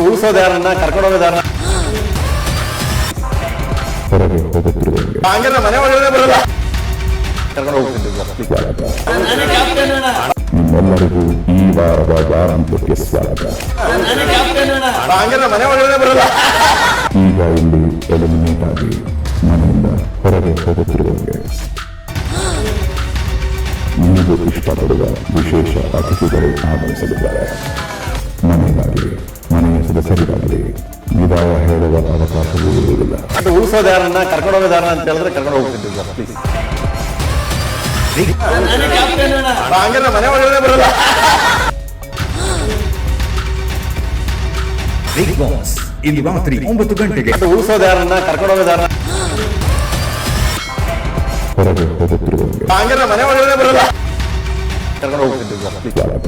ಉಳಿಸೋದು ಯಾರನ್ನ, ಕರ್ಕೊಂಡು ಹೋಗೋದು ಯಾರನ್ನ? ಹೊರಗೆ ಹೋಗುತ್ತಿರುವಂಗೆ ಹಂಗಾರೆ ಮನೆ ಒಳಗಡೆ ಬರಲ್ಲ, ಕರ್ಕೊಂಡು ಹೋಗ್ತಿದ್ದೀವಿ. ನಿಮ್ಮೆಲ್ಲರಿಗೂ ಈ ವಾರದ ವಾರಾಂತ್ಯಕ್ಕೆ ಸ್ವಾಗತ. ಹಂಗಾರೆ ಮನೆ ಒಳಗಡೆ ಬರಲ್ಲ. ಈಗ ಇಲ್ಲಿ ಎಲಿಮಿನೇಟ್ ಆಗಿ ಮನೆಯಿಂದ ಹೊರಗೆ ಹೋಗುತ್ತಿರುವಂಗೆ ನೀವು ಇಷ್ಟಪಡುವ ವಿಶೇಷ ಅತಿಥಿಗಳು ಆಗಮಿಸಲಿದ್ದಾರೆ. ಮನೆಗಾಗಲಿ ಮನೆಯ ಸದಸ್ಯರಿಗಾಗಲಿ ವಿದಾಯ ಹೇಳುವ ಅವಕಾಶವೂ ಇರುವುದಿಲ್ಲ. ಉಳಿಸೋದು ಯಾರನ್ನ, ಕರ್ಕೊಂಡು ಹೋಗೋದು ಯಾರನ್ನ ಅಂತ ಹೇಳಿದ್ರೆ ಕರ್ಕೊಂಡು ಹೋಗ್ತಿದ್ದೀವಿ. ಪ್ಲೀಸ್ ಹಂಗಾರೆ ಮನೆ ಒಳಗಡೆ ಬರಲ್ಲ. ಬಿಗ್ ಬಾಸ್ ಇಂದು ರಾತ್ರಿ 9 ಗಂಟೆಗೆ. ಉಳಿಸೋದು ಯಾರನ್ನ, ಕರ್ಕೊಂಡು ಹೋಗೋದು ಯಾರನ್ನ? ಹೊರಗೆ ಹೋಗುತ್ತಿರುವಂಗೆ ಹಂಗಾರೆ ಮನೆ ಒಳಗಡೆ ಬರಲ್ಲ, ಕರ್ಕೊಂಡು ಹೋಗ್ತಿದ್ದೀವಿ. ಸ್ವಾಗತ.